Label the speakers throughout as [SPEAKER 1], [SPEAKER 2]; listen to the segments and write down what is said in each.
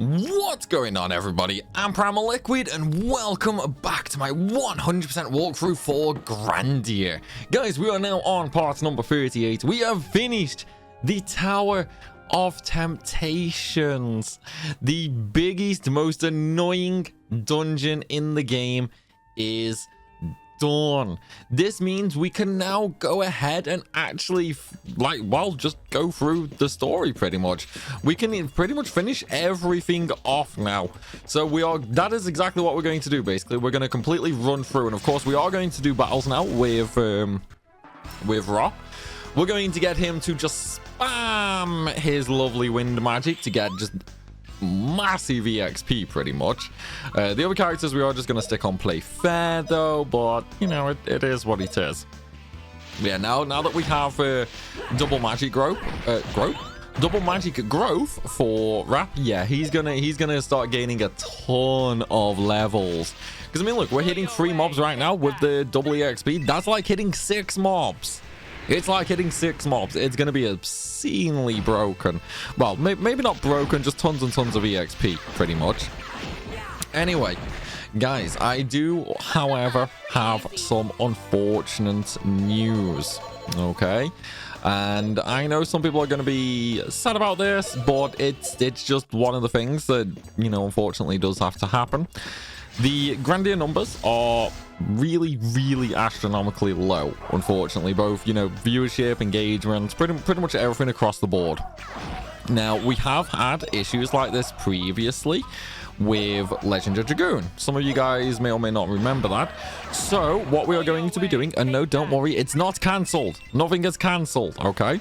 [SPEAKER 1] What's going on, everybody? I'm Primalliquid and welcome back to my 100% walkthrough for Grandia. Guys, we are now on part number 38. We have finished the Tower of Temptations. The biggest, most annoying dungeon in the game is done. This means we can now go ahead and actually just go through the story. Pretty much we can pretty much finish everything off now. So that is exactly what we're going to do. Basically, we're going to completely run through, and of course we are going to do battles now with Ra. We're going to get him to just spam his lovely wind magic to get just massive EXP pretty much. The other characters we are just going to stick on play fair though, but you know, it is what it is. Yeah, now that we have double magic growth for Rap, yeah, he's gonna start gaining a ton of levels. Because I mean, look, we're hitting 3 mobs right now with the double EXP. That's like hitting 6 mobs. It's like hitting 6 mobs. It's going to be obscenely broken. Well, maybe not broken, just tons and tons of EXP, pretty much. Anyway, guys, I do, however, have some unfortunate news, okay? And I know some people are going to be sad about this, but it's just one of the things that, you know, unfortunately does have to happen. The Grandia numbers are really astronomically low, unfortunately. Both, you know, viewership, engagement, pretty much everything across the board. Now, we have had issues like this previously with Legend of Dragoon. Some of you guys may or may not remember that. So what we are going to be doing, and no, don't worry, it's not cancelled. Nothing is cancelled, okay?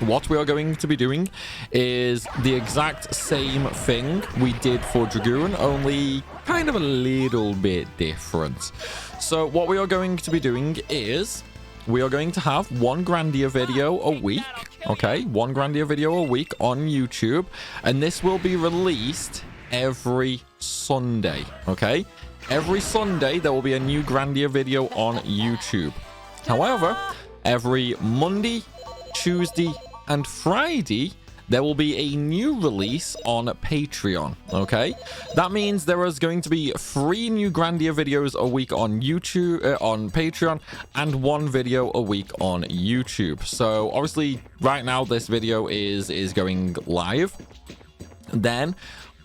[SPEAKER 1] What we are going to be doing is the exact same thing we did for Dragoon, only kind of a little bit different. So what we are going to be doing is we are going to have one Grandia video a week, okay? One Grandia video a week on YouTube, and this will be released every Sunday, okay? Every Sunday there will be a new Grandia video on YouTube. However, every Monday, Tuesday and Friday there will be a new release on Patreon, okay? That means there is going to be 3 new Grandia videos a week on YouTube, on Patreon, and 1 video a week on YouTube. So obviously right now this video is going live. Then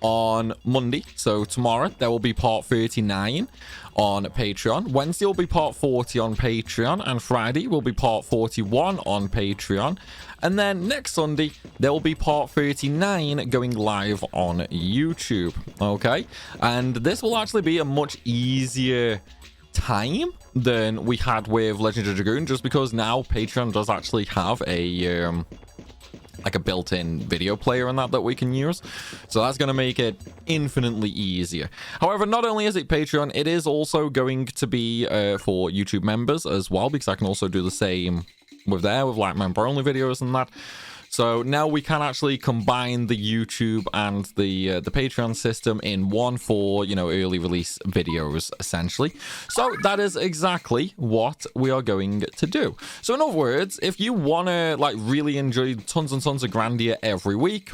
[SPEAKER 1] on Monday, so tomorrow, there will be part 39 on Patreon. Wednesday will be part 40 on Patreon, and Friday will be part 41 on Patreon. And then next Sunday, there will be part 39 going live on YouTube, okay? And this will actually be a much easier time than we had with Legend of Dragoon, just because now Patreon does actually have a like a built-in video player and that we can use, so that's going to make it infinitely easier. However, not only is it Patreon, it is also going to be for YouTube members as well, because I can also do the same with like member-only videos and that. So now we can actually combine the YouTube and the Patreon system in one for, you know, early release videos, essentially. So that is exactly what we are going to do. So in other words, if you want to like really enjoy tons and tons of Grandia every week,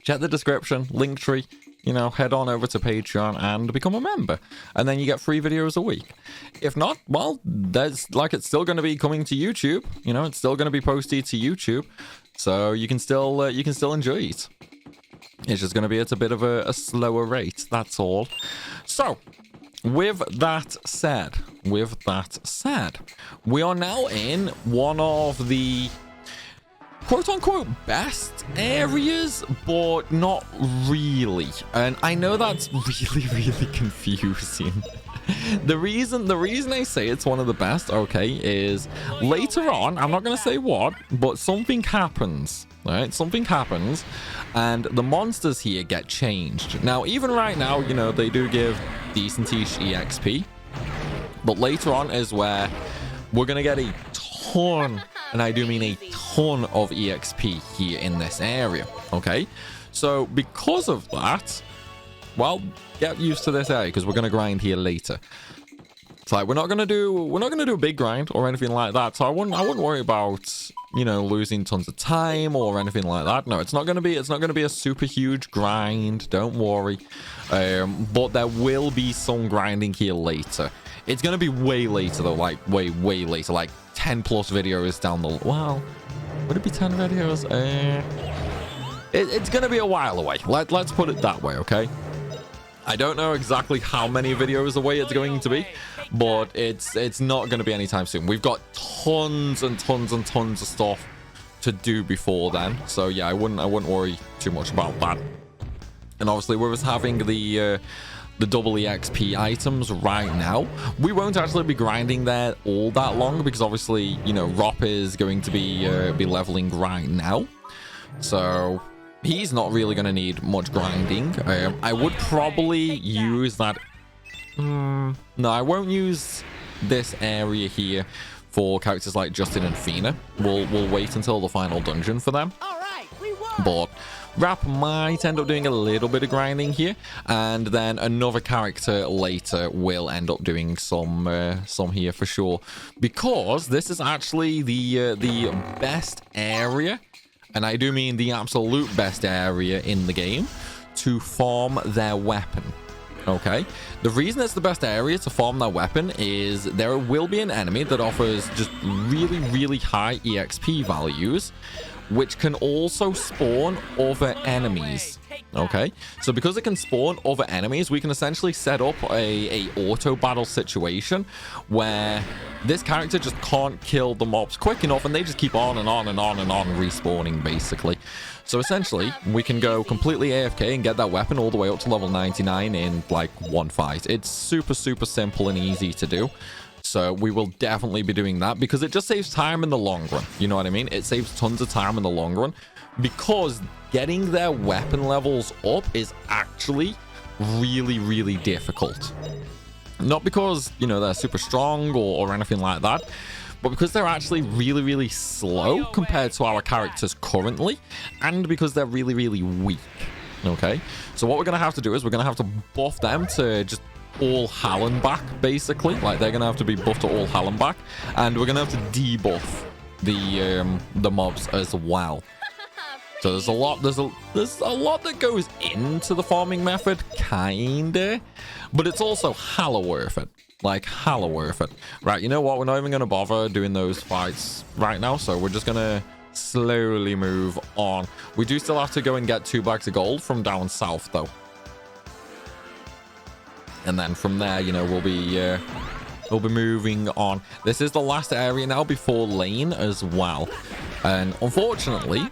[SPEAKER 1] check the description, linktree, you know, head on over to Patreon and become a member, and then you get 3 videos a week. If not, well, it's still going to be coming to YouTube, you know, it's still going to be posted to YouTube, so you can still enjoy it. It's just going to be at a bit of a slower rate, that's all. So with that said, we are now in one of the quote-unquote best areas, but not really. And I know that's really confusing. The reason I say it's one of the best, okay, is later on, I'm not going to say what, but something happens, right? Something happens, and the monsters here get changed. Now, even right now, you know, they do give decent-ish EXP, but later on is where we're going to get a ton, and I do mean a ton of EXP here in this area, okay? So because of that, well, get used to this area because we're going to grind here later. It's like we're not gonna do a big grind or anything like that. So I wouldn't worry about, you know, losing tons of time or anything like that. No, it's not gonna be a super huge grind. Don't worry. But there will be some grinding here later. It's gonna be way later though, like way later, like 10 plus videos down the. Well, would it be 10 videos? It's gonna be a while away. Let's put it that way, okay? I don't know exactly how many videos away it's going to be, but it's not going to be anytime soon. We've got tons and tons and tons of stuff to do before then. So yeah, I wouldn't worry too much about that. And obviously, with us having the double EXP items right now, we won't actually be grinding there all that long because obviously, you know, Rop is going to be leveling right now. So he's not really going to need much grinding. I would probably use that. No, I won't use this area here for characters like Justin and Fina. We'll wait until the final dungeon for them.
[SPEAKER 2] All right, we won.
[SPEAKER 1] But Rap might end up doing a little bit of grinding here, and then another character later will end up doing some here for sure, because this is actually the best area. And I do mean the absolute best area in the game to farm their weapon. Okay, the reason it's the best area to farm their weapon is there will be an enemy that offers just really high EXP values, which can also spawn other enemies. Okay, so because it can spawn other enemies, we can essentially set up a auto battle situation where this character just can't kill the mobs quick enough, and they just keep on and on and on and on respawning basically. So essentially we can go completely AFK and get that weapon all the way up to level 99 in like one fight. It's super simple and easy to do. So we will definitely be doing that because it just saves time in the long run. You know what I mean? It saves tons of time in the long run because getting their weapon levels up is actually really difficult. Not because, you know, they're super strong or anything like that, but because they're actually really slow compared to our characters currently, and because they're really weak. Okay, so what we're gonna have to do is we're gonna have to buff them to just all Hallen back, basically. Like, they're gonna have to be buffed to all Hallen back, and we're gonna have to debuff the mobs as well. So there's a lot that goes into the farming method, kinda, but it's also hella worth it. Like, hella worth it. Right, you know what? We're not even gonna bother doing those fights right now, so we're just gonna slowly move on. We do still have to go and get 2 bags of gold from down south, though. And then from there, you know, we'll be moving on. This is the last area now before lane as well. And unfortunately,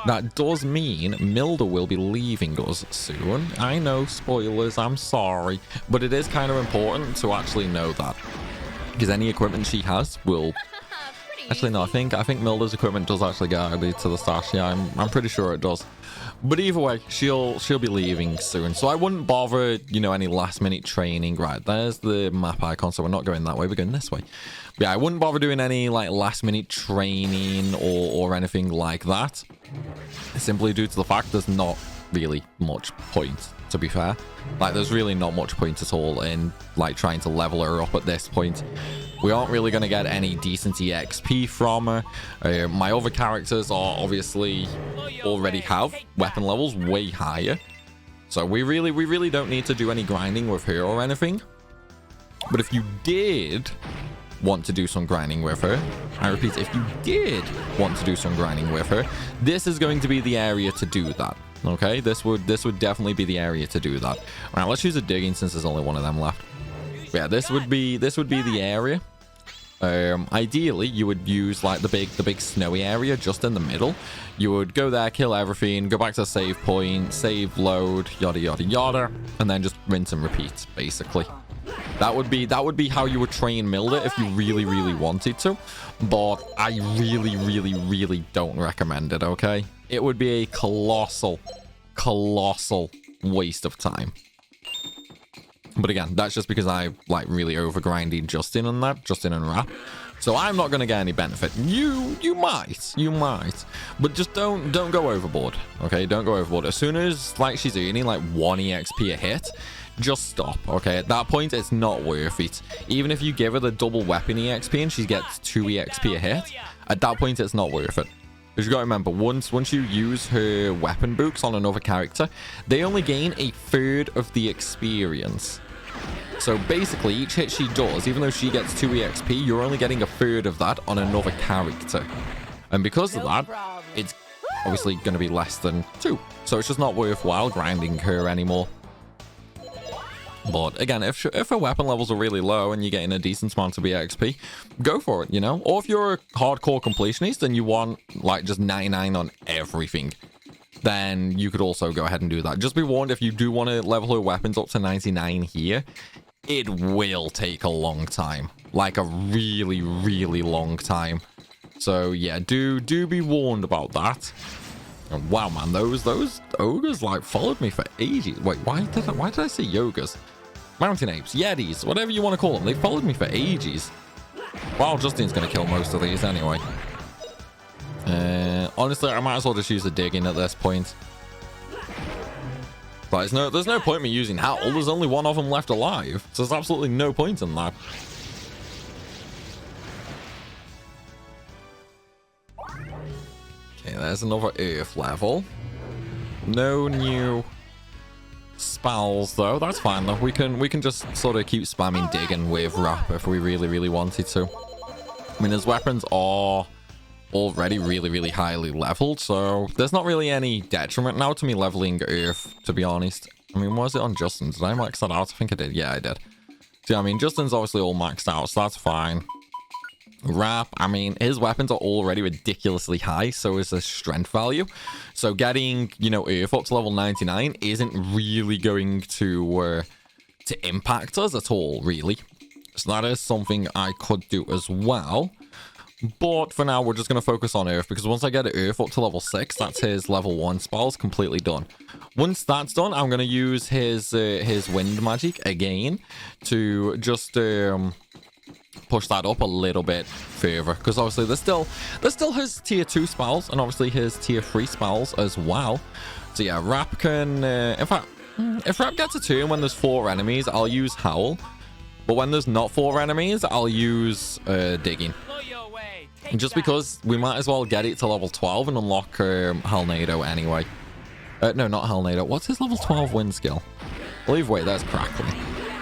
[SPEAKER 1] that does mean Milda will be leaving us soon. I know, spoilers, I'm sorry. But it is kind of important to actually know that, because any equipment she has will... Actually, no, I think Milda's equipment does actually get added to the stash. Yeah, I'm pretty sure it does. But either way, she'll be leaving soon. So I wouldn't bother, you know, any last minute training. Right, there's the map icon. So we're not going that way, we're going this way. But yeah, I wouldn't bother doing any like last minute training or anything like that. Simply due to the fact there's not really much point, to be fair. Like, there's really not much point at all in like trying to level her up at this point. We aren't really going to get any decent EXP from her. My other characters are obviously already have weapon levels way higher, so we really don't need to do any grinding with her or anything. But if you did want to do some grinding with her, I repeat, if you did want to do some grinding with her, this is going to be the area to do that. Okay, this would definitely be the area to do that. All right, let's use a digging since there's only one of them left. Yeah, this would be the area. Ideally, you would use like the big snowy area just in the middle. You would go there, kill everything, go back to the save point, save, load, yada, and then just rinse and repeat, basically. That would be how you would train Milda if you really wanted to, but I really don't recommend it. Okay, it would be a colossal waste of time. But again, that's just because I like really over-grinded Justin and Rap. So I'm not going to get any benefit. You might. But just don't go overboard. Okay, don't go overboard. As soon as like she's earning like 1 EXP a hit, just stop. Okay, at that point, it's not worth it. Even if you give her the double weapon EXP and she gets 2 EXP a hit, at that point, it's not worth it. Because you got to remember, once you use her weapon books on another character, they only gain a third of the experience. So basically, each hit she does, even though she gets 2 EXP, you're only getting a third of that on another character. And because of that, it's obviously going to be less than 2. So it's just not worthwhile grinding her anymore. But again, if her weapon levels are really low and you're getting a decent amount of EXP, go for it, you know? Or if you're a hardcore completionist and you want, like, just 99 on everything, then you could also go ahead and do that. Just be warned, if you do want to level her weapons up to 99 here, it will take a long time. Like, a really, really long time. So, yeah, do be warned about that. And wow, man, those ogres, like, followed me for ages. Wait, why did I say yogers? Mountain apes, yetis, whatever you want to call them. They followed me for ages. Well, Justin's going to kill most of these anyway. Honestly, I might as well just use the digging at this point. But there's no point in me using Howl. There's only one of them left alive. So there's absolutely no point in that. Okay, there's another Earth level. No new spells though. That's fine though. We can just sort of keep spamming digging with Rap if we really, really wanted to. I mean, his weapons are already really, really highly leveled, so there's not really any detriment now to me leveling Earth, to be honest. I mean, was it on Justin? Did I max that out? I think I did. Yeah, I did. So, yeah, I mean, Justin's obviously all maxed out, so that's fine. Rap, I mean, his weapons are already ridiculously high, so is his strength value. So getting, you know, Earth up to level 99 isn't really going to impact us at all, really. So that is something I could do as well. But for now, we're just going to focus on Earth, because once I get Earth up to level 6, that's his level 1 spells completely done. Once that's done, I'm going to use his wind magic again to just push that up a little bit further, because obviously there's still his tier 2 spells and obviously his tier 3 spells as well. So yeah, Rap can in fact, if Rap gets a turn when there's 4 enemies, I'll use Howl, but when there's not 4 enemies, I'll use digging. Just because we might as well get it to level 12 and unlock Halnado anyway. No, not Halnado. What's his level 12 wind skill? Leave wait, that's Crackling.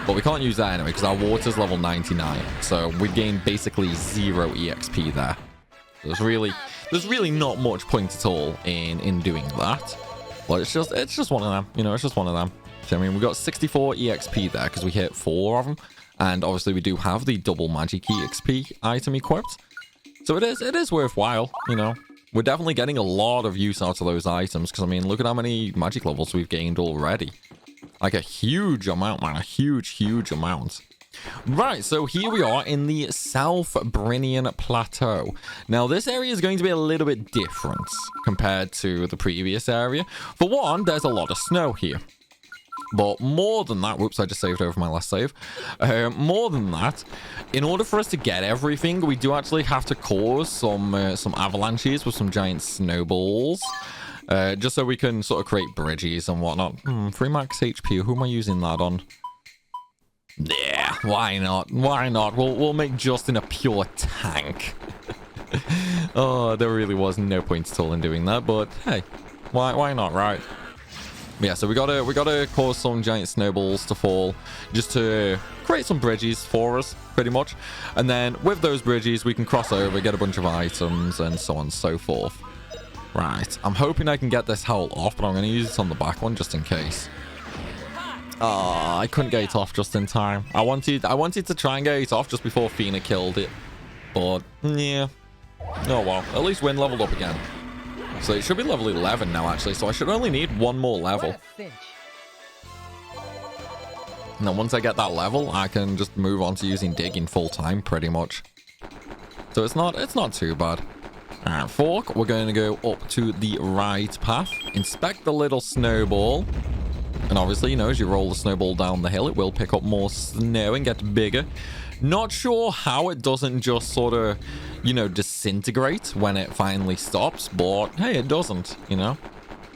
[SPEAKER 1] But we can't use that anyway, because our water's level 99. So we gain basically 0 EXP there. There's really not much point at all in doing that. But it's just one of them. You know, it's just one of them. So, I mean, we got 64 EXP there because we hit 4 of them. And obviously we do have the double magic EXP item equipped. So it is worthwhile, you know. We're definitely getting a lot of use out of those items, because, I mean, look at how many magic levels we've gained already. Like a huge amount, man. A huge amount. Right, so here we are in the South Brinian Plateau. Now, this area is going to be a little bit different compared to the previous area. For one, there's a lot of snow here. But more than that, whoops, I just saved over my last save. More than that, in order for us to get everything, we do actually have to cause some avalanches with some giant snowballs. Just so we can sort of create bridges and whatnot. 3 max HP, who am I using that on? Yeah, why not? Why not? We'll make Justin a pure tank. Oh, there really was no point at all in doing that, but hey, why not, right? Yeah, so we gotta cause some giant snowballs to fall just to create some bridges for us, pretty much. And then with those bridges, we can cross over, get a bunch of items, and so on and so forth. Right, I'm hoping I can get this Howl off, but I'm going to use it on the back one just in case. Oh, I couldn't get it off just in time. I wanted to try and get it off just before Fina killed it. But, yeah. Oh well, at least Wind leveled up again. So it should be level 11 now, actually, so I should only need 1 more level. And then once I get that level, I can just move on to using digging full time, pretty much. So it's not too bad. Alright, Fork, we're going to go up to the right path, inspect the little snowball, and obviously, you know, as you roll the snowball down the hill, it will pick up more snow and get bigger. Not sure how it doesn't just sort of, you know, disintegrate when it finally stops, but hey, it doesn't, you know.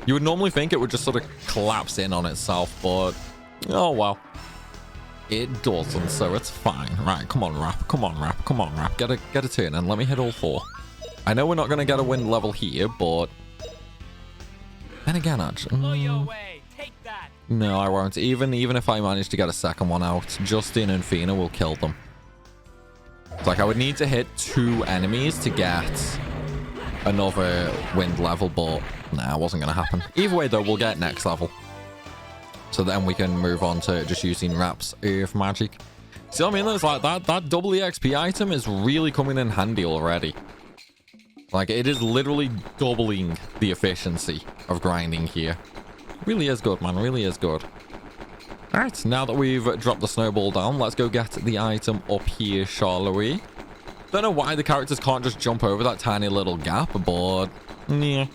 [SPEAKER 1] You would normally think it would just sort of collapse in on itself, but Oh, well. It doesn't, so it's fine. Right, come on, Rap. Come on, Rap. Come on, Rap. Get a turn and let me hit all 4. I know we're not going to get a win level here, but... Then again, actually... No, I won't. Even if I manage to get a second one out, Justin and Fina will kill them. It's like I would need to hit 2 enemies to get another wind level, but nah, it wasn't going to happen. Either way, though, we'll get next level. So then we can move on to just using Rap's Earth Magic. See what I mean? There's like that double EXP item is really coming in handy already. Like, it is literally doubling the efficiency of grinding here. Really is good, man. Really is good. Alright, now that we've dropped the snowball down, let's go get the item up here, shall we? Don't know why the characters can't just jump over that tiny little gap, but... yeah.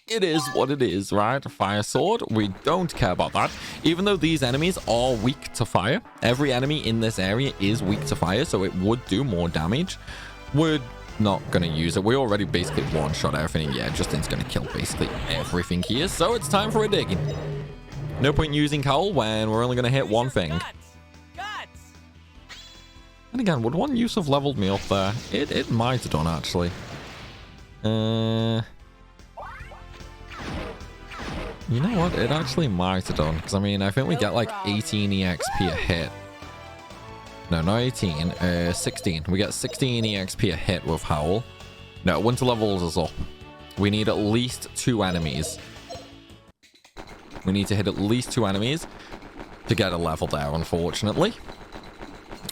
[SPEAKER 1] It is what it is, right? Fire sword, we don't care about that. Even though these enemies are weak to fire, every enemy in this area is weak to fire, so it would do more damage. We're not going to use it. We already basically one-shot everything. Yeah, Justin's going to kill basically everything here, so it's time for a digging. No point using Cowl when we're only going to hit one thing. And again, would one use have leveled me up there? It might have done, actually. You know what? It actually might have done. Because, I mean, I think we get like 18 EXP a hit. No, not 18. 16. We get 16 EXP a hit with Howl. No, winter levels is up. We need at least 2 enemies. We need to hit at least 2 enemies to get a level there, unfortunately.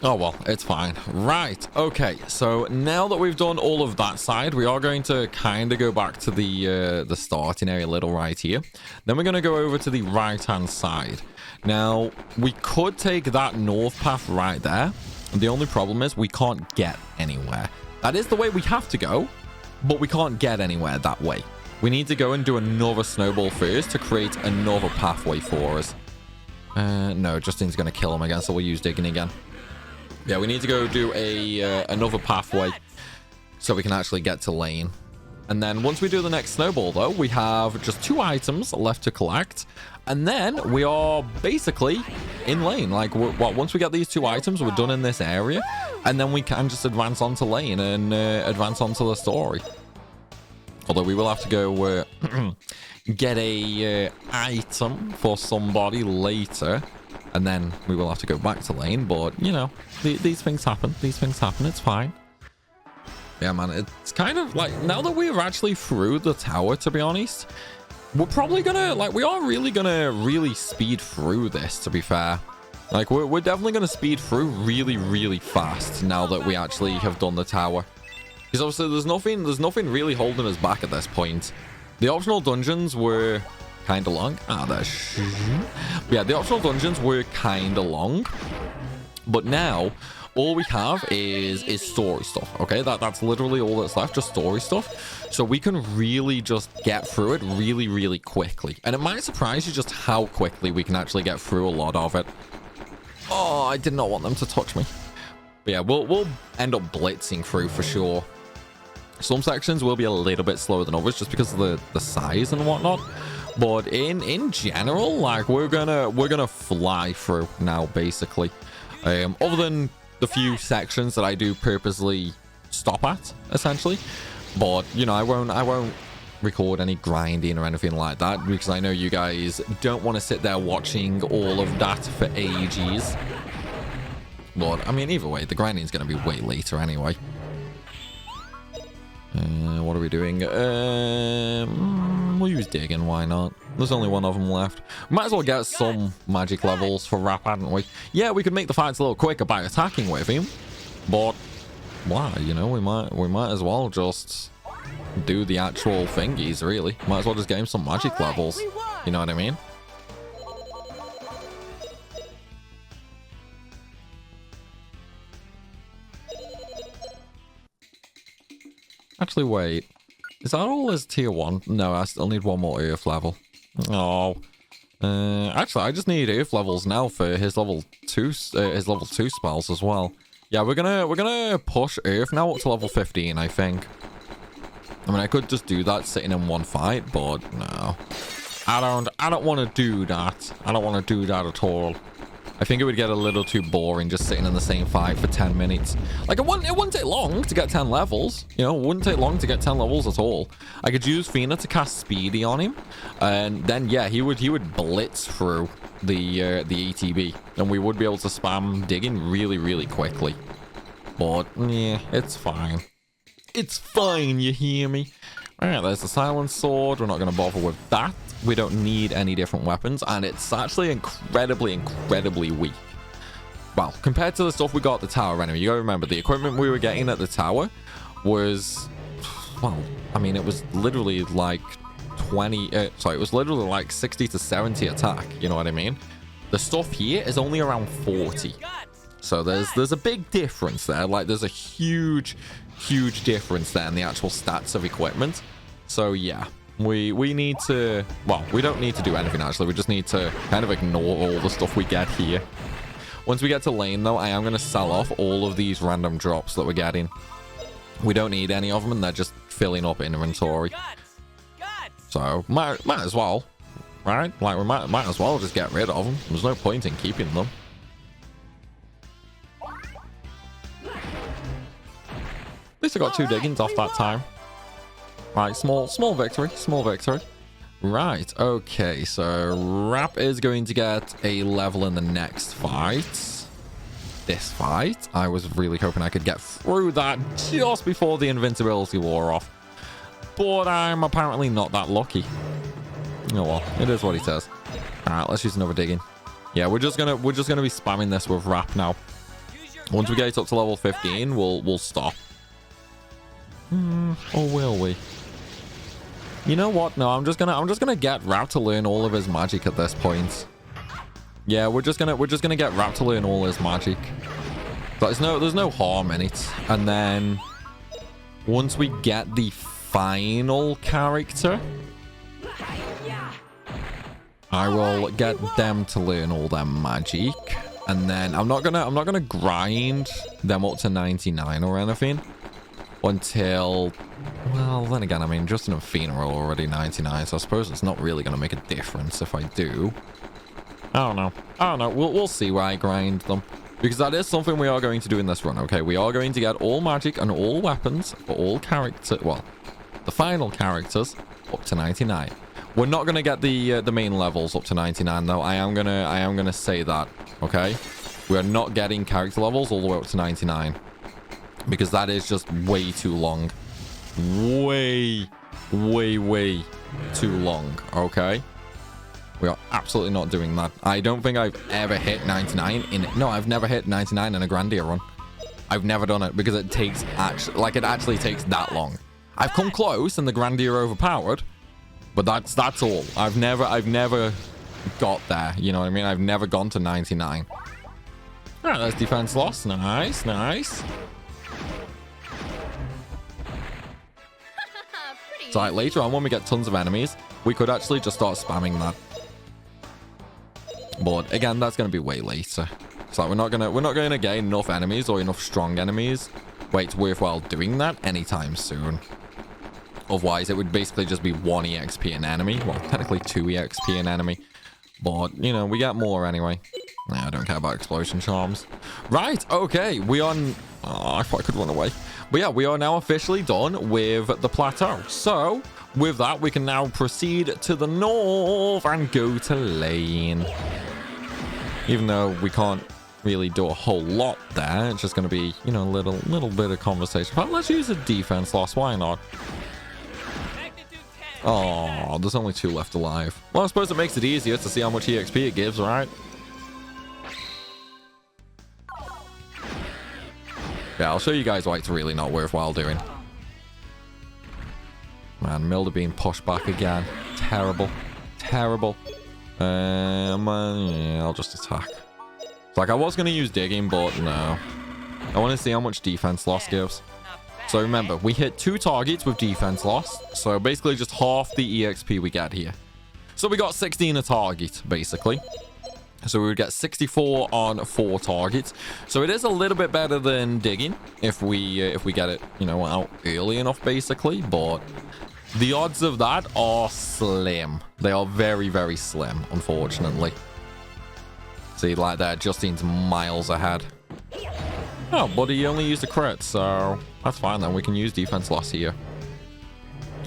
[SPEAKER 1] Oh, well, it's fine. Right. Okay. So now that we've done all of that side, we are going to kind of go back to the starting area a little right here. Then we're going to go over to the right-hand side. Now, we could take that north path right there. The only problem is we can't get anywhere. That is the way we have to go, but we can't get anywhere that way. We need to go and do another snowball first to create another pathway for us. No, Justin's going to kill him again, so we'll use digging again. Yeah, we need to go do another pathway so we can actually get to lane. And then once we do the next snowball, though, we have just 2 items left to collect. And then we are basically in lane. Like, once we get these 2 items, we're done in this area. And then we can just advance onto lane and advance onto the story. Although we will have to go get a item for somebody later. And then we will have to go back to lane. But, you know, these things happen. These things happen. It's fine. Yeah, man, it's kind of like, now that we're actually through the tower, to be honest, we're probably gonna, like, we are really gonna speed through this, to be fair. Like, we're definitely gonna speed through really fast now that we actually have done the tower. Because obviously there's nothing really holding us back at this point. The optional dungeons were kind of long. Yeah, the optional dungeons were kind of long. But now all we have is story stuff. Okay, that's literally all that's left, just story stuff. So we can really just get through it really quickly. And it might surprise you just how quickly we can actually get through a lot of it. Oh, I did not want them to touch me. But yeah, we'll end up blitzing through for sure. Some sections will be a little bit slower than others just because of the size and whatnot. But in general, like, we're gonna fly through now, basically. Other than the few sections that I do purposely stop at, essentially. But, you know, I won't record any grinding or anything like that, because I know you guys don't want to sit there watching all of that for ages. But, I mean, either way, the grinding is going to be way later anyway. What are we doing? We'll use digging, why not? There's only one of them left. Might as well get some magic levels for Rap, hadn't we? Yeah, we could make the fights a little quicker by attacking with him. But why? You know, we might as well just do the actual thingies, really. Might as well just get him some magic levels. You know what I mean? Actually, wait. Is that all his tier 1? No, I still need one more earth level. Oh. Actually, I just need earth levels now for his level 2 spells as well. Yeah, we're gonna push earth now up to level 15, I think. I mean, I could just do that sitting in one fight, but no. I don't want to do that. I don't want to do that at all. I think it would get a little too boring just sitting in the same fight for 10 minutes. Like, it wouldn't take long to get 10 levels. You know, it wouldn't take long to get 10 levels at all. I could use Fina to cast Speedy on him. And then, yeah, he would blitz through the ATB. And we would be able to spam digging really, really quickly. But, yeah, it's fine. It's fine, you hear me? Alright, there's the Silent Sword. We're not going to bother with that. We don't need any different weapons. And it's actually incredibly, incredibly weak. Well, compared to the stuff we got at the tower anyway. You got to remember, the equipment we were getting at the tower was... Well, I mean, it was literally like 20... it was literally like 60 to 70 attack. You know what I mean? The stuff here is only around 40. So there's a big difference there. Like, there's a huge difference there in the actual stats of equipment. So yeah, we need to, well, we don't need to do anything actually. We just need to kind of ignore all the stuff we get here. Once we get to lane though, I am going to sell off all of these random drops that we're getting. We don't need any of them and they're just filling up inventory. So might as well, right? Like, we might as well just get rid of them. There's no point in keeping them. At least I got 2 diggings off that time. Right, small victory, small victory. Right, okay, so Rap is going to get a level in the next fight. This fight, I was really hoping I could get through that just before the invincibility wore off. But I'm apparently not that lucky. Oh well, it is what he says. Alright, let's use another digging. Yeah, we're just gonna be spamming this with Rap now. Once we get it up to level 15, we'll stop. Or will we? You know what? No, I'm just gonna get Rap to learn all of his magic at this point. Yeah, we're just gonna get Rap to learn all his magic. But there's no harm in it. And then once we get the final character, I will get them to learn all their magic. And then I'm not gonna grind them up to 99 or anything. Until, well, then again, I mean, Justin and Fina are already 99, so I suppose it's not really going to make a difference if I do. I don't know. We'll see where I grind them. Because that is something we are going to do in this run, okay? We are going to get all magic and all weapons for all characters, well, the final characters up to 99. We're not going to get the main levels up to 99, though. I am gonna say that, okay? We are not getting character levels all the way up to 99. Because that is just way too long. Way too long, okay? We are absolutely not doing that. I don't think I've ever hit 99 in... No, I've never hit 99 in a Grandia run. I've never done it because it takes... it actually takes that long. I've come close and the Grandia are overpowered. But that's all. I've never got there. You know what I mean? I've never gone to 99. Alright, that's defense loss. Nice. So like, later on when we get tons of enemies, we could actually just start spamming that. But again, that's going to be way later. So like, we're not gonna get enough enemies or enough strong enemies where it's worthwhile doing that anytime soon. Otherwise, it would basically just be 1 EXP an enemy. Well, technically 2 EXP an enemy. But, you know, we get more anyway. Nah, I don't care about explosion charms. Right, okay, we are... Oh, I thought I could run away. But yeah, we are now officially done with the plateau. So, with that, we can now proceed to the north and go to lane. Even though we can't really do a whole lot there, it's just going to be, you know, a little bit of conversation. But let's use a defense loss, why not? Oh, there's only 2 left alive. Well, I suppose it makes it easier to see how much EXP it gives, right? Yeah, I'll show you guys why it's really not worthwhile doing. Man, Milder being pushed back again. Terrible. Yeah, I'll just attack. It's like I was going to use digging, but no. I want to see how much defense loss gives. So remember, we hit 2 targets with defense loss. So basically just half the EXP we get here. So we got 16 a target, basically. So we would get 64 on 4 targets. So it is a little bit better than digging if we get it, you know, out early enough, basically. But the odds of that are slim. They are very, very slim, unfortunately. See, like that, Justine's miles ahead. Oh, but he only used a crit, so that's fine then. We can use defense loss here.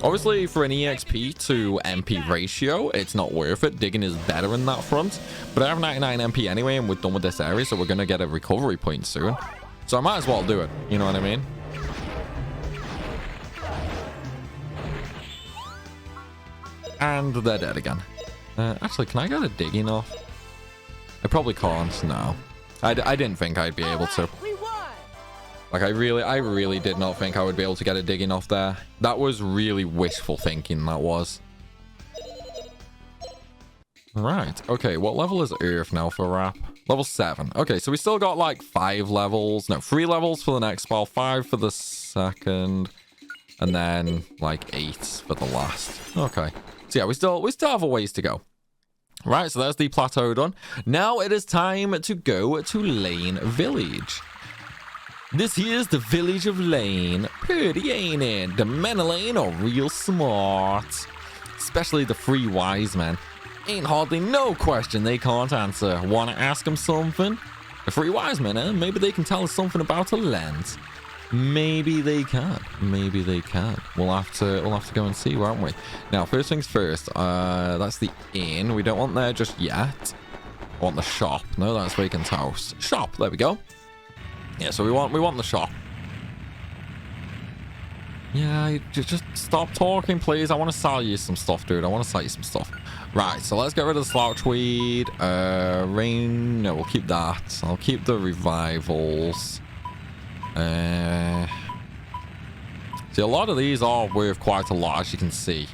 [SPEAKER 1] Obviously, for an EXP to MP ratio, it's not worth it. Digging is better in that front. But I have 99 MP anyway, and we're done with this area, so we're going to get a recovery point soon. So I might as well do it. You know what I mean? And they're dead again. Actually, can I get a digging off? I probably can't. No. I didn't think I'd be able to. Like, I really did not think I would be able to get a digging off there. That was really wishful thinking, that was. Right. Okay, what level is Earth now for Rap? Level 7. Okay, so we still got like 5 levels. No, 3 levels for the next spell, 5 for the second, and then like 8 for the last. Okay. So yeah, we still have a ways to go. Right, so there's the plateau done. Now it is time to go to Lane Village. This here's the village of Lane. Pretty, ain't it? The men of Lane are real smart. Especially the 3 wise men. Ain't hardly no question they can't answer. Wanna ask them something? The 3 wise men, eh? Maybe they can tell us something about a land. Maybe they can. Maybe they can. We'll have to go and see, won't we? Now, first things first. That's the inn. We don't want there just yet. I want the shop. No, that's vacant house. Shop. There we go. Yeah, so we want the shop. Yeah, just stop talking, please. I want to sell you some stuff, dude. I want to sell you some stuff. Right, so let's get rid of the slouchweed. Rain. No, we'll keep that. I'll keep the revivals. See, a lot of these are worth quite a lot, as you can see.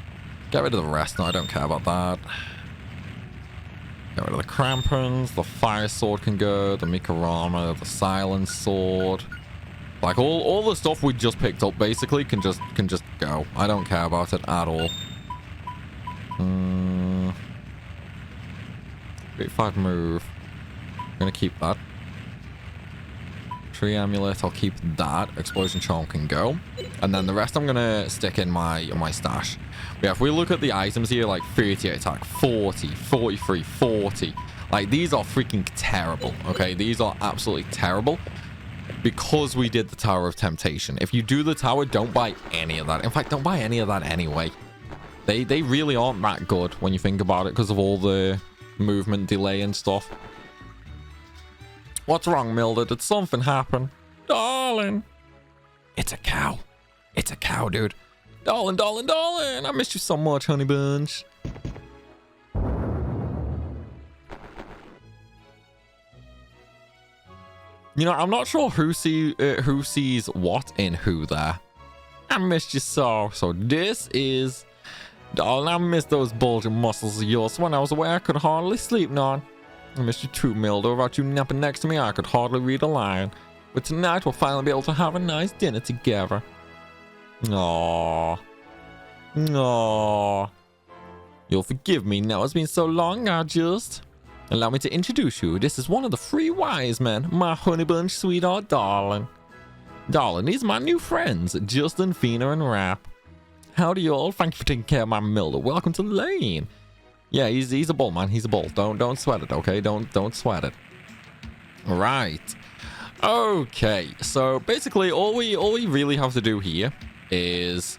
[SPEAKER 1] Get rid of the rest. No, I don't care about that. Get rid of the crampons. The fire sword can go. The Mikarama. The silence sword. Like all the stuff we just picked up basically can just go. I don't care about it at all. 35 move. I'm gonna keep that. Tree amulet, I'll keep that. Explosion charm can go. And then the rest I'm gonna stick in my stash. But yeah, if we look at the items here, like 30 attack, 40, 43, 40. Like, these are freaking terrible, okay? These are absolutely terrible. Because we did the Tower of Temptation. If you do the tower, don't buy any of that. In fact, don't buy any of that anyway. They really aren't that good when you think about it because of all the movement delay and stuff. What's wrong, Milda? Did something happen? Darling. It's a cow. It's a cow, dude. Darling, darling, darling. I missed you so much, honey bunch. You know, I'm not sure who sees what in who there. I missed you so. So this is... Darling, I missed those bulging muscles of yours. When I was away, I could hardly sleep, none. I missed you too, Milda. Without you napping next to me, I could hardly read a line. But tonight, we'll finally be able to have a nice dinner together. Aww. Aww. You'll forgive me now. It's been so long, I just... Allow me to introduce you. This is one of the 3 wise men. My honey bunch, sweetheart, darling. Darling, these are my new friends, Justin, Fina, and Rap. Howdy, y'all. Thank you for taking care of my Milda. Welcome to Lane. Yeah, he's a bull, man. He's a bull. Don't sweat it, okay? Don't sweat it. Right. Okay. So basically, all we really have to do here is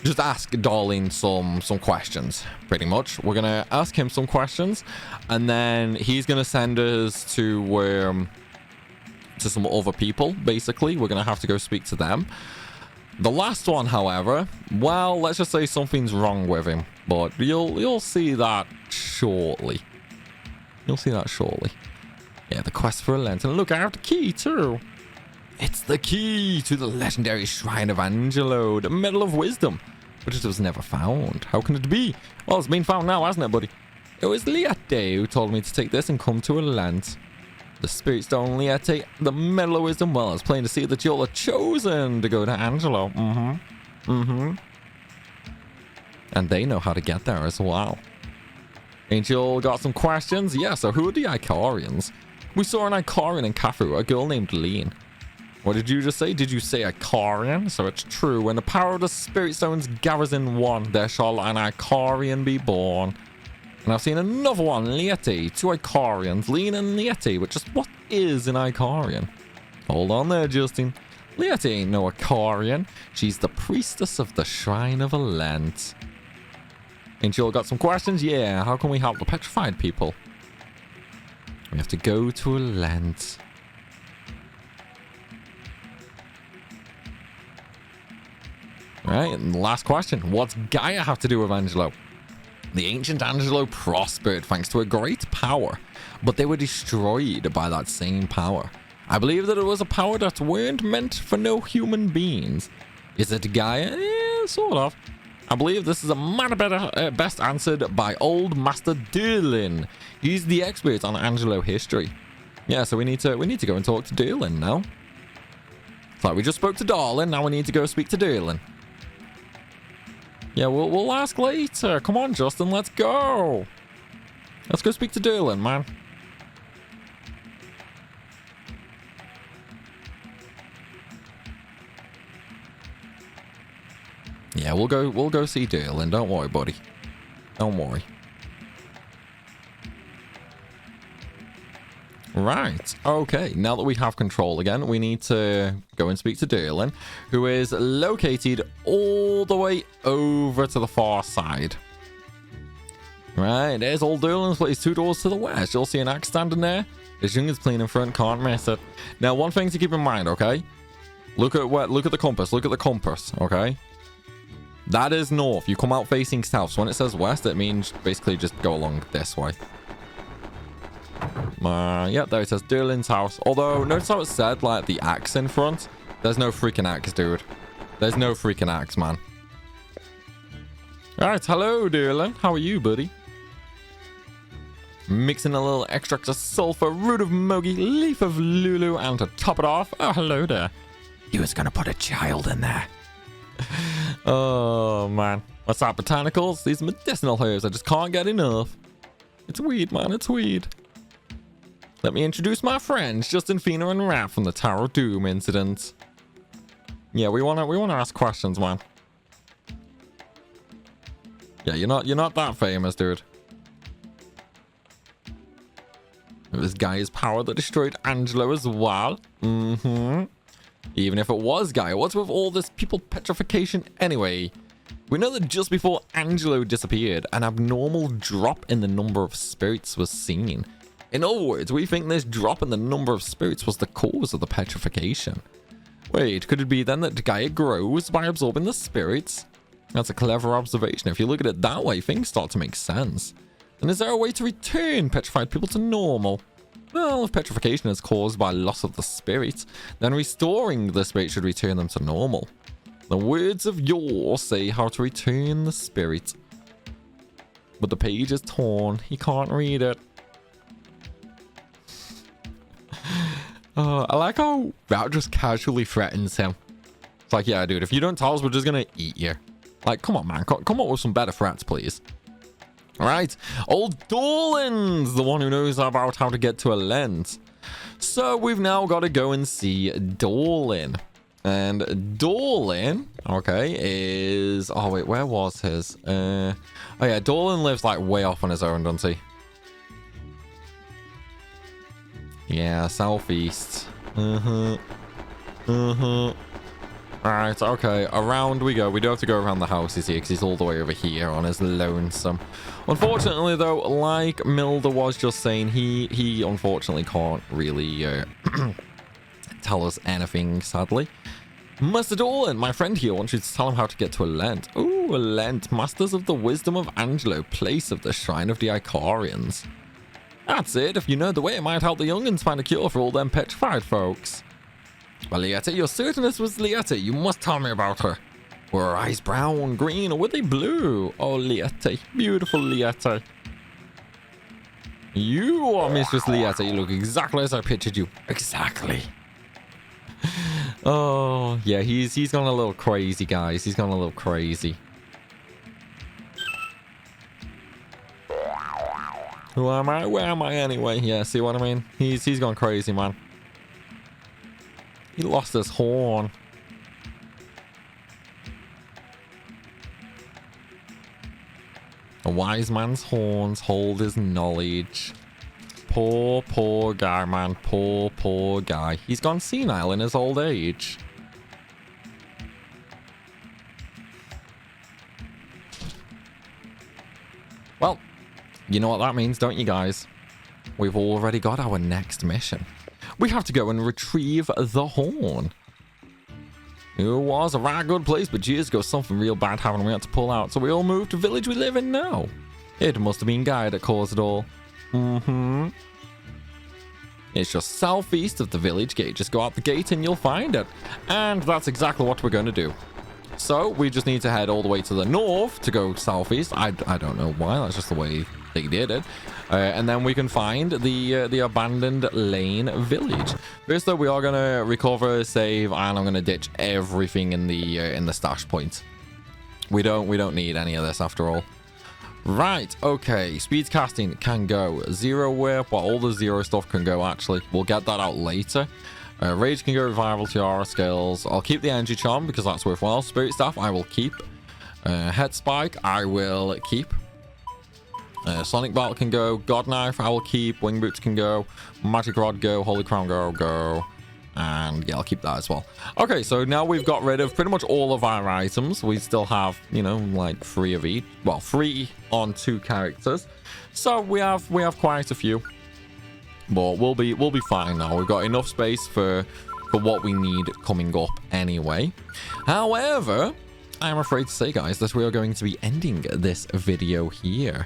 [SPEAKER 1] just ask Darling some questions. Pretty much, we're gonna ask him some questions, and then he's gonna send us to some other people. Basically, we're gonna have to go speak to them. The last one, however, well, let's just say something's wrong with him, but you'll see that shortly. You'll see that shortly. Yeah, the quest for a lantern. Look, I have the key too. It's the key to the legendary shrine of Angelo, the Medal of Wisdom, but it was never found. How can it be? Well, it's been found now, hasn't it, buddy? It was Liate who told me to take this and come to a land. The Spirit Stone, Liate, the Medal of Wisdom. Well, it's plain to see that you're chosen to go to Angelo. And they know how to get there as well. Ain't you all got some questions? Yeah, so who are the Icarians? We saw an Icarian in Cafu, a girl named Lean. What did you just say? Did you say Icarian? So it's true. When the power of the Spirit Stones gathers in one, there shall an Icarian be born. And I've seen another one, Lieti, 2 Icarians, Lean and Lieti, which is what is an Icarian? Hold on there, Justin. Lieti ain't no Icarian. She's the priestess of the Shrine of Alent. Ain't you all got some questions? Yeah, how can we help the petrified people? We have to go to Alent. Right, and the last question. What's Gaia have to do with Angelo? The ancient Angelo prospered thanks to a great power, but they were destroyed by that same power. I believe that it was a power that weren't meant for no human beings. Is it Gaia? Yeah, sort of. I believe this is a matter best answered by old Master Derlin. He's the expert on Angelo history. Yeah, so we need to go and talk to Derlin now. So we just spoke to Darlin, now we need to go speak to Derlin. Yeah, we'll ask later. Come on, Justin, let's go. Let's go speak to Derlin, man. Yeah, we'll go see Derlin. Don't worry, buddy. Don't worry. Right, okay, now that we have control again, we need to go and speak to Derlin, who is located all the way over to the far side. Right, there's old Derlin's place, 2 doors to the west. You'll see an axe standing there. His young is clean in front, can't miss it. Now, one thing to keep in mind, okay? Look at the compass, okay? That is north. You come out facing south. So when it says west, it means basically just go along this way. Yeah, there it says Derlin's house. Although, notice how it said, like, the axe in front? There's no freaking axe, dude. There's no freaking axe, man. Alright, hello, Derlin. How are you, buddy? Mixing a little extract of sulfur, root of mogi, leaf of lulu, and to top it off, oh, hello there. You was gonna put a child in there. Oh, man. What's that, botanicals? These medicinal herbs, I just can't get enough. It's weed, man, it's weed. Let me introduce my friends, Justin, Fina, and Raph from the Tower of Doom incident. Yeah, we wanna ask questions, man. Yeah, you're not that famous, dude. This guy's power that destroyed Angelo as well. Even if it was Gaia, what's with all this people petrification anyway? We know that just before Angelo disappeared, an abnormal drop in the number of spirits was seen. In other words, we think this drop in the number of spirits was the cause of the petrification. Wait, could it be then that Gaia grows by absorbing the spirits? That's a clever observation. If you look at it that way, things start to make sense. And is there a way to return petrified people to normal? Well, if petrification is caused by loss of the spirit, then restoring the spirit should return them to normal. The words of Yor say how to return the spirit. But the page is torn. He can't read it. I like how Rat just casually threatens him. It's like, yeah, dude, if you don't tell us, we're just gonna eat you. Like, come on, man. Come up with some better threats, please. All right. Old Dolan's the one who knows about how to get to a lens. So we've now got to go and see Dolan. And Dolan, okay, is... Oh, wait, where was his? Oh, yeah, Dolan lives, like, way off on his own, doesn't he? Yeah, southeast. Alright, okay, around we go. We do have to go around the house, you see, because he's all the way over here on his lonesome. Unfortunately, though, like Milda was just saying, he unfortunately can't really tell us anything, sadly. Master Dolan, my friend here, wants you to tell him how to get to Alent. Ooh, Alent, Masters of the Wisdom of Angelo, place of the Shrine of the Icarians. That's it. If you know the way, it might help the young'uns find a cure for all them petrified folks. Well, Lieta, you're certain this was Lieta. You must tell me about her. Were her eyes brown, green, or were they blue? Oh, Lieta. Beautiful Lieta. You are Mistress Lieta. You look exactly as I pictured you. Exactly. Oh, yeah, he's gone a little crazy, guys. He's gone a little crazy. Who am I? Where am I anyway? Yeah, see what I mean? He's gone crazy, man. He lost his horn. A wise man's horns hold his knowledge. Poor, poor guy, man. Poor, poor guy. He's gone senile in his old age. Well, you know what that means, don't you guys? We've already got our next mission. We have to go and retrieve the horn. It was a right good place, but years ago something real bad happened and we had to pull out, so we all moved to the village we live in now. It must have been Guy that caused it all. It's just southeast of the village gate. Just go out the gate and you'll find it. And that's exactly what we're going to do. So we just need to head all the way to the north to go southeast. I don't know why. That's just the way they did it. And then we can find the abandoned lane village. First though, we are going to recover, save, and I'm going to ditch everything in the stash point. We don't need any of this after all. Right, okay, speed casting can go. Zero whip, well, all the zero stuff can go actually. We'll get that out later. Rage can go, revival, tiara, skills. I'll keep the energy charm because that's worthwhile. Spirit staff I will keep. Head spike I will keep. Sonic belt can go. God knife I will keep. Wing boots can go. Magic rod go. Holy crown go. And yeah, I'll keep that as well. Okay, so now we've got rid of pretty much all of our items. We still have, you know, like 3 of each. Well, 3 on 2 characters. So we have quite a few. But we'll be fine now. We've got enough space for what we need coming up anyway. However, I'm afraid to say, guys, that we are going to be ending this video here.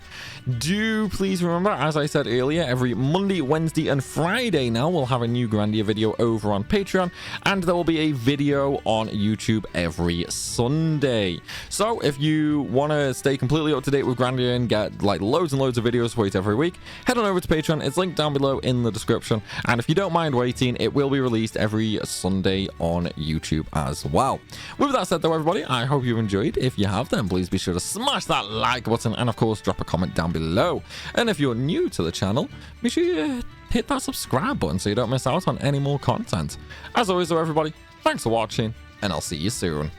[SPEAKER 1] Do please remember, as I said earlier, every Monday, Wednesday, and Friday now we'll have a new Grandia video over on Patreon, and there will be a video on YouTube every Sunday. So if you want to stay completely up to date with Grandia and get like loads and loads of videos for it every week, head on over to Patreon. It's linked down below in the description. And if you don't mind waiting, it will be released every Sunday on YouTube as well. With that said, though, everybody, I hope you've enjoyed. If you have, then please be sure to smash that like button and of course drop a comment down below. And if you're new to the channel, make sure you hit that subscribe button so you don't miss out on any more content. As always though, everybody, thanks for watching and I'll see you soon.